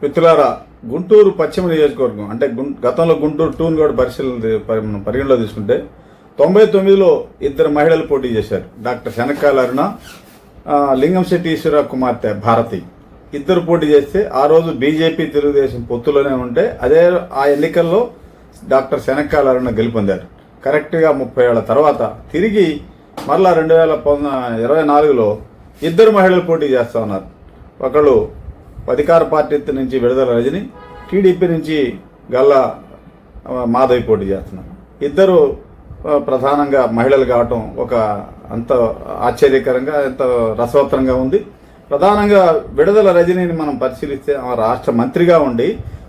మిత్రులారా, గుంటూరు పశ్చిమ నియోజకవర్గం అంటే గతంలో గుంటూరు 2ను కూడా పరిగణలో తీసుకుంటే 99లో ఇద్దరు మహిళలు పోటీ చేశారు. డాక్టర్ శనక్కాయల అరుణ, లింగంశెట్టి ఈశ్వరరావు కుమార్తె భారతి. ఇద్దరు పోటీ చేస్తే ఆ రోజు బీజేపీ తెలుగుదేశం పొత్తులోనే ఉంటే ఆ ఎన్నికల్లో డాక్టర్ శనక్కాయల అరుణ గెలుపొందారు. కరెక్ట్గా 30 ఏళ్ల తర్వాత తిరిగి మరలా 2024లో ఇద్దరు మహిళలు పోటీ చేస్తా ఉన్నారు. ఒకళ్ళు అధికార పార్టీ నుంచి విడుదల రజని, టీడీపీ నుంచి గల్లా మాధవి పోటీ చేస్తున్నారు. ఇద్దరు ప్రధానంగా మహిళలు కావటం అంత ఆశ్చర్యకరంగా, ఎంత రసవత్తరంగా ఉంది. ప్రధానంగా విడుదల రజనీని మనం పరిశీలిస్తే ఆమె రాష్ట్ర మంత్రిగా ఉండి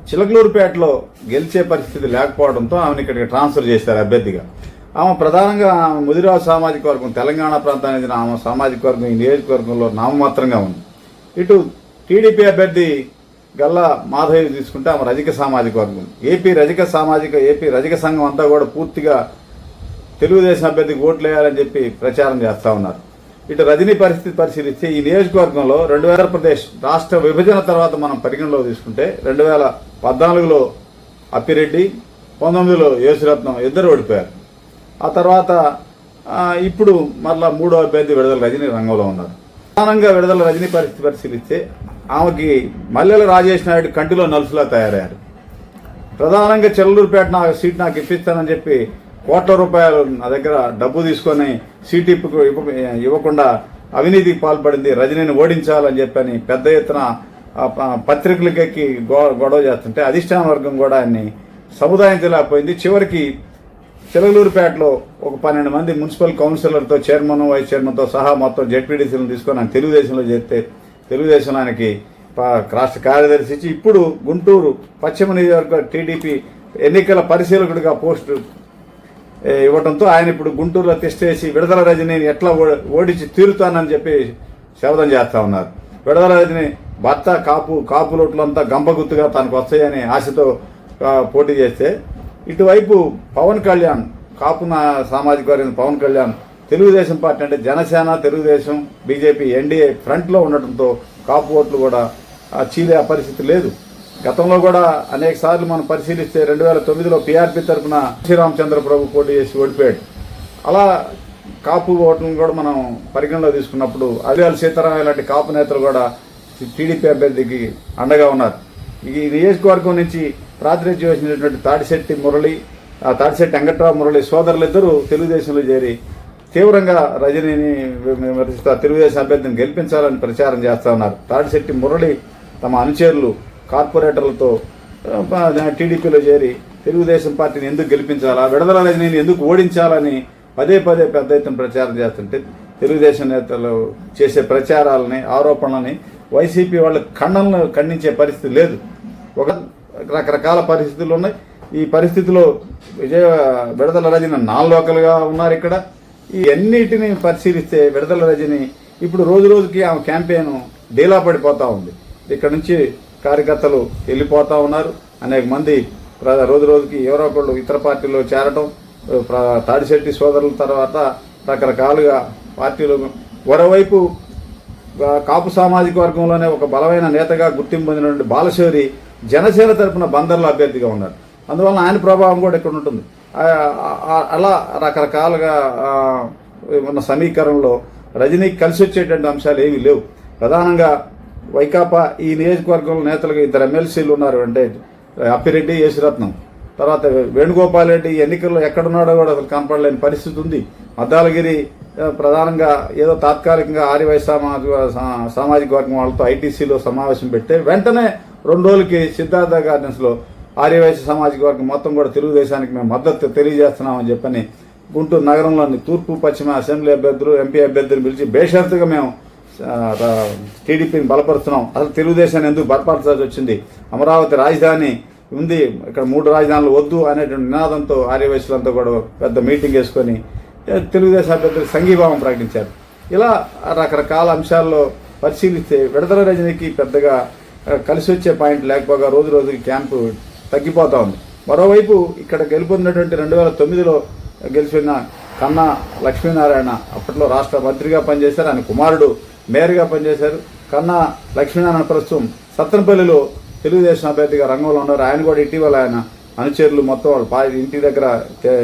చిలకలూరుపేటలో గెలిచే పరిస్థితి లేకపోవడంతో ఆమెను ఇక్కడికి ట్రాన్స్ఫర్ చేశారు అభ్యర్థిగా. ఆమె ప్రధానంగా ముదిరాజు సామాజిక వర్గం, తెలంగాణ ప్రాంతానికి చెందిన ఆమె సామాజిక వర్గం ఈ నియోజకవర్గంలో నామమాత్రంగా ఉంది. ఇటు టీడీపీ అభ్యర్థి గల్లా మాధవి తీసుకుంటే ఆమె రజక సామాజిక వర్గం. ఏపీ రజక సంఘం అంతా కూడా పూర్తిగా తెలుగుదేశం అభ్యర్థికి ఓట్లు వేయాలని చెప్పి ప్రచారం చేస్తూ ఉన్నారు. ఇటు రజనీ పరిస్థితి పరిశీలిస్తే ఈ నియోజకవర్గంలో 2000 రాష్ట్ర విభజన తర్వాత మనం పరిగణలో తీసుకుంటే 2014లో అప్పిరెడ్డి, 19లో యేసురత్నం ఇద్దరు ఓడిపోయారు. ఆ తర్వాత ఇప్పుడు మరలా మూడో అభ్యర్థి విడుదల రజనీ రంగంలో ఉన్నారు. ప్రధానంగా విడుదల రజనీ పరిస్థితి పరిశీలిస్తే ఆమెకి మల్లెల రాజేష్ నాయుడు కంటిలో నలుసులా తయారయ్యారు. ప్రధానంగా చెల్లూరుపేట సీట్ నాకు ఇప్పిస్తానని చెప్పి కోట్ల రూపాయలు నా దగ్గర డబ్బు తీసుకొని సీట్ ఇవ్వకుండా అవినీతికి పాల్పడింది, రజనీని ఓడించాలని చెప్పని పెద్ద ఎత్తున పత్రికలకెక్కి గొడవ చేస్తుంటే అధిష్టాన వర్గం కూడా ఆయన్ని సముదాయించలేకపోయింది. చివరికి చిలకలూరుపేటలో ఒక 12 మంది మున్సిపల్ కౌన్సిలర్తో, చైర్మన్, వైస్ చైర్మన్తో సహా మొత్తం జెడ్పీటీసీలను తీసుకొని ఆయన తెలుగుదేశంలో చేస్తే తెలుగుదేశం ఆయనకి రాష్ట్ర కార్యదర్శి ఇచ్చి ఇప్పుడు గుంటూరు పశ్చిమ నియోజకవర్గ టీడీపీ ఎన్నికల పరిశీలకుడిగా పోస్టు ఇవ్వడంతో ఆయన ఇప్పుడు గుంటూరులో తెస్టేసి విడుదల రజనీని ఎట్లా ఓడించి తీరుతానని చెప్పి శపథం చేస్తా ఉన్నారు. విడుదల రజని భర్త కాపులోట్లంతా గంపగుత్తుగా తనకు వస్తాయని ఆశతో పోటీ చేస్తే ఇటువైపు పవన్ కళ్యాణ్, కాపు సామాజిక వర్గం పవన్ కళ్యాణ్ తెలుగుదేశం పార్టీ అంటే జనసేన, తెలుగుదేశం, బీజేపీ ఎన్డీఏ ఫ్రంట్లో ఉండటంతో కాపు ఓట్లు కూడా చీలే పరిస్థితి లేదు. గతంలో కూడా అనేక సార్లు మనం పరిశీలిస్తే 2009లో పీఆర్పీ తరఫున శ్రీరామచంద్ర ప్రభు పోటీ చేసి ఓడిపోయాడు. అలా కాపు ఓట్లను కూడా మనం పరిగణలో తీసుకున్నప్పుడు అలియాల సీతారామయ్య లాంటి కాపు నేతలు కూడా టీడీపీ అభ్యర్థికి అండగా ఉన్నారు. ఈ నియోజకవర్గం నుంచి ప్రాతినిధ్యం వహించినటువంటి తాడిశెట్టి వెంకట్రావు మురళి సోదరులిద్దరూ తెలుగుదేశంలో చేరి తీవ్రంగా రజనీని విమర్శిస్తూ తెలుగుదేశం అభ్యర్థిని గెలిపించాలని ప్రచారం చేస్తూ ఉన్నారు. తాడిశెట్టి మురళి తమ అనుచరులు, కార్పొరేటర్లతో టీడీపీలో చేరి తెలుగుదేశం పార్టీని ఎందుకు గెలిపించాలా, విడుదల రజనీని ఎందుకు ఓడించాలని పదే పెద్ద ఎత్తున ప్రచారం చేస్తుంటే తెలుగుదేశం నేతలు చేసే ప్రచారాలని, ఆరోపణలని వైసీపీ వాళ్ళ ఖండించే పరిస్థితి లేదు. రకరకాల పరిస్థితులు ఉన్నాయి. ఈ పరిస్థితిలో విడుదల రజని నాన్ లోకల్గా ఉన్నారు. ఇక్కడ ఈ అన్నిటిని పరిశీలిస్తే విడుదల రజని ఇప్పుడు రోజుకి ఆమె క్యాంపెయిన్ డీలా పడిపోతూ ఉంది. ఇక్కడ నుంచి కార్యకర్తలు వెళ్ళిపోతూ ఉన్నారు. అనేక మంది రోజుకి ఎవరో ఒకళ్ళు ఇతర పార్టీలో చేరడం, తాడిశెట్టి సోదరుల తర్వాత రకరకాలుగా పార్టీలు. మరోవైపు కాపు సామాజిక వర్గంలోనే ఒక బలమైన నేతగా గుర్తింపు పొందినటువంటి బాలశౌరి జనసేన తరపున బందర్లో అభ్యర్థిగా ఉన్నారు. అందువలన ఆయన ప్రభావం కూడా ఇక్కడ ఉంటుంది. అలా రకరకాలుగా ఉన్న సమీకరణలో రజనీకి కలిసి వచ్చేటువంటి అంశాలు ఏమీ లేవు. ప్రధానంగా వైకాపా ఈ నియోజకవర్గంలో నేతలుగా ఇద్దరు ఎమ్మెల్సీలు ఉన్నారు. అంటే అప్పిరెడ్డి, యేసురత్నం, తర్వాత వేణుగోపాల్ రెడ్డి ఎన్నికల్లో ఎక్కడున్నాడో కూడా అసలు కనపడలేని పరిస్థితి ఉంది. మద్దాలగిరి ప్రధానంగా ఏదో తాత్కాలికంగా ఆర్యవైశ్య సామాజిక వర్గం వాళ్ళతో ఐటీసీలో సమావేశం పెడితే వెంటనే 2 రోజులకి సిద్ధార్థ గార్డెన్స్లో ఆర్యవైశ్య సామాజిక వర్గం మొత్తం కూడా తెలుగుదేశానికి మేము మద్దతు తెలియజేస్తున్నామని చెప్పని గుంటూరు నగరంలోని తూర్పు పశ్చిమ అసెంబ్లీ అభ్యర్థులు, ఎంపీ అభ్యర్థులను పిలిచి బేషరతుగా మేము టీడీపీని బలపరుస్తున్నాం, అసలు తెలుగుదేశాన్ని ఎందుకు బలపరచాల్సి వచ్చింది, అమరావతి రాజధాని ఉంది, ఇక్కడ 3 రాజధానులు వద్దు అనేటువంటి నినాదంతో ఆర్యవైశ్యులంతా కూడా పెద్ద మీటింగ్ వేసుకొని తెలుగుదేశం అభ్యర్థులు సంఘీభావం ప్రకటించారు. ఇలా రకరకాల అంశాల్లో పరిశీలిస్తే విడుదల రజనీకి పెద్దగా కలిసి వచ్చే పాయింట్ లేకపోగా రోజుకి క్యాంపు తగ్గిపోతూ ఉంది. మరోవైపు ఇక్కడ గెలుపొందినటువంటి 2009లో గెలిచిన కన్నా లక్ష్మీనారాయణ అప్పట్లో రాష్ట్ర మంత్రిగా పనిచేశారు. ఆయన కుమారుడు మేయర్గా పనిచేశారు. కన్నా లక్ష్మీనారాయణ ప్రస్తుతం సత్తెనపల్లిలో తెలుగుదేశం అభ్యర్థిగా రంగంలో ఉన్నారు. ఆయన కూడా ఇటీవల ఆయన అనుచరులు మొత్తం వాళ్ళ ఇంటి దగ్గర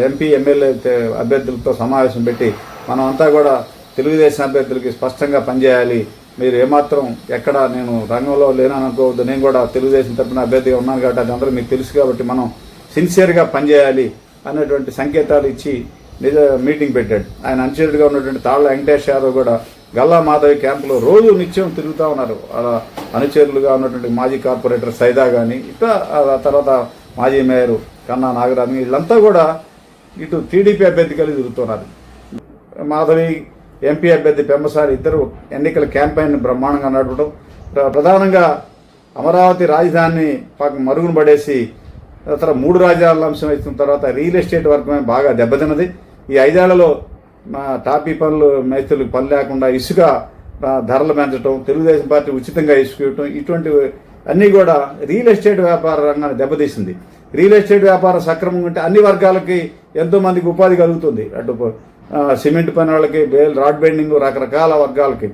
ఎంపీ ఎమ్మెల్యే అభ్యర్థులతో సమావేశం పెట్టి మనం అంతా కూడా తెలుగుదేశం అభ్యర్థులకి స్పష్టంగా పనిచేయాలి, మీరు ఏమాత్రం ఎక్కడ నేను రంగంలో లేననుకోవద్దు, నేను కూడా తెలుగుదేశం తరపున అభ్యర్థిగా ఉన్నాను కాబట్టి అది అందరూ మీకు తెలుసు కాబట్టి మనం సిన్సియర్గా పనిచేయాలి అనేటువంటి సంకేతాలు ఇచ్చి మీటింగ్ పెట్టాడు. ఆయన అనుచరుడిగా ఉన్నటువంటి తాళ్ళ వెంకటేష్ యాదవ్ కూడా గల్లా మాధవి క్యాంపులో రోజు నిత్యం తిరుగుతూ ఉన్నారు. అలా అనుచరులుగా ఉన్నటువంటి మాజీ కార్పొరేటర్ సైదా కానీ ఇట్లా తర్వాత మాజీ మేయర్ కన్నా నాగరాజు వీళ్ళంతా కూడా ఇటు టీడీపీ అభ్యర్థి కలిసి తిరుగుతున్నారు. మాధవి ఎంపీ అభ్యర్థి పెమ్మసారి ఇద్దరు ఎన్నికల క్యాంపెయిన్ బ్రహ్మాండంగా నడపడం, ప్రధానంగా అమరావతి రాజధానిని మరుగున పడేసి తర్వాత 3 రాజధానుల అంశం ఇచ్చిన తర్వాత రియల్ ఎస్టేట్ వర్గమే బాగా దెబ్బతిన్నది. ఈ 5 ఏళ్లలో టాపీ పనులు మేస్త్రులకు పని లేకుండా ఇసుక ధరలు పెంచడం, తెలుగుదేశం పార్టీ ఉచితంగా ఇసుక ఇవ్వటం, ఇటువంటి అన్నీ కూడా రియల్ ఎస్టేట్ వ్యాపార రంగాన్ని దెబ్బతీసింది. రియల్ ఎస్టేట్ వ్యాపారం సక్రమంగా ఉంటే అన్ని వర్గాలకి ఎంతో మందికి ఉపాధి కలుగుతుంది. అటు సిమెంట్ పని వాళ్ళకి, రాడ్ బెండింగ్, రకరకాల వర్గాలకి.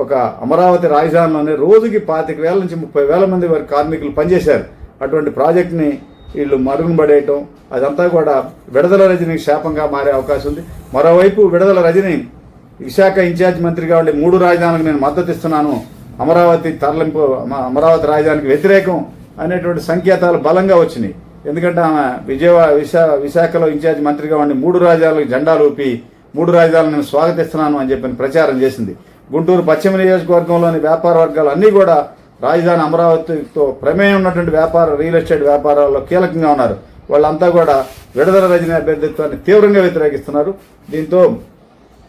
ఒక అమరావతి రాజధానిలోనే రోజుకి 25,000 నుంచి 30,000 మంది వారి కార్మికులు పనిచేశారు. అటువంటి ప్రాజెక్టుని వీళ్ళు మరుగున పడేయటం, అదంతా కూడా విడదల రజనీకి శాపంగా మారే అవకాశం ఉంది. మరోవైపు విడదల రజని విశాఖ ఇన్ఛార్జ్ మంత్రిగా ఉండే 3 రాజధానులకు నేను మద్దతు ఇస్తున్నాను, అమరావతి తరలింపు, అమరావతి రాజధానికి వ్యతిరేకం అనేటువంటి సంకేతాలు బలంగా వచ్చినాయి. ఎందుకంటే ఆమె విశాఖలో ఇన్ఛార్జ్ మంత్రిగా ఉండి 3 రాజధానులకు జెండాలు ఊపి 3 రాజధానులు నేను స్వాగతిస్తున్నాను అని చెప్పి ప్రచారం చేసింది. గుంటూరు పశ్చిమ నియోజకవర్గంలోని వ్యాపార వర్గాలు అన్నీ కూడా రాజధాని అమరావతితో ప్రమేయం ఉన్నటువంటి రియల్ ఎస్టేట్ వ్యాపారాల్లో కీలకంగా ఉన్నారు. వాళ్ళంతా కూడా విడదల రజనీ అభ్యర్థిత్వాన్ని తీవ్రంగా వ్యతిరేకిస్తున్నారు. దీంతో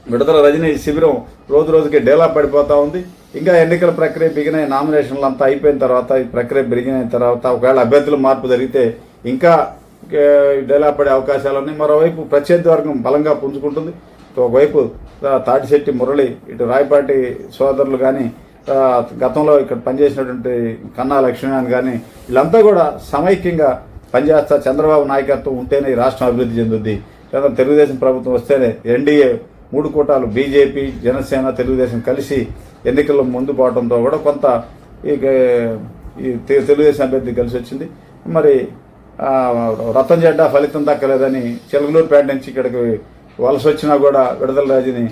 విడదల రజనీ శిబిరం రోజు రోజుకి డేలా పడిపోతూ ఉంది. ఇంకా ఎన్నికల ప్రక్రియ బిగిన నామినేషన్లు అంతా అయిపోయిన తర్వాత, ఈ ప్రక్రియ బిగిన తర్వాత ఒకవేళ అభ్యర్థుల మార్పు జరిగితే ఇంకా డేలా పడే అవకాశాలు ఉన్నాయి. మరోవైపు ప్రత్యర్థి వర్గం బలంగా పుంజుకుంటుంది. ఒకవైపు తాటిశెట్టి మురళి, ఇటు రాయపాటి సోదరులు కానీ, గతంలో ఇక్కడ పనిచేసినటువంటి కన్నా లక్ష్మీనారాయణ కానీ వీళ్ళంతా కూడా సమైక్యంగా పనిచేస్తా, చంద్రబాబు నాయకత్వం ఉంటేనే ఈ రాష్ట్రం అభివృద్ధి చెందుద్ది, లేదా తెలుగుదేశం ప్రభుత్వం వస్తేనే ఎన్డీఏ 3 కూటాలు బీజేపీ, జనసేన, తెలుగుదేశం కలిసి ఎన్నికల్లో ముందు పోవడంతో కూడా కొంత ఈ తెలుగుదేశం అభ్యర్థి కలిసి వచ్చింది. మరి రతన్ జెడ్డా ఫలితం దక్కలేదని చిలకలూరుపేట నుంచి ఇక్కడికి వలస వచ్చినా కూడా విడదల రాజుని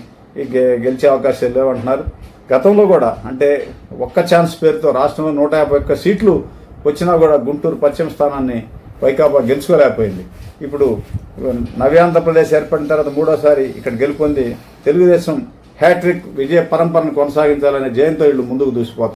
గెలిచే అవకాశాలు లేవంటున్నారు. గతంలో కూడా అంటే ఒక్క ఛాన్స్ పేరుతో రాష్ట్రంలో 151 సీట్లు వచ్చినా కూడా గుంటూరు పశ్చిమ స్థానాన్ని వైకాపా గెలుచుకోలేకపోయింది. ఇప్పుడు నవ్యాంధ్రప్రదేశ్ ఏర్పడిన తర్వాత 3వసారి ఇక్కడ గెలుపొంది తెలుగుదేశం హ్యాట్రిక్ విజయ పరంపరను కొనసాగించాలనే జయంతో వీళ్ళు ముందుకు దూసిపోతారు.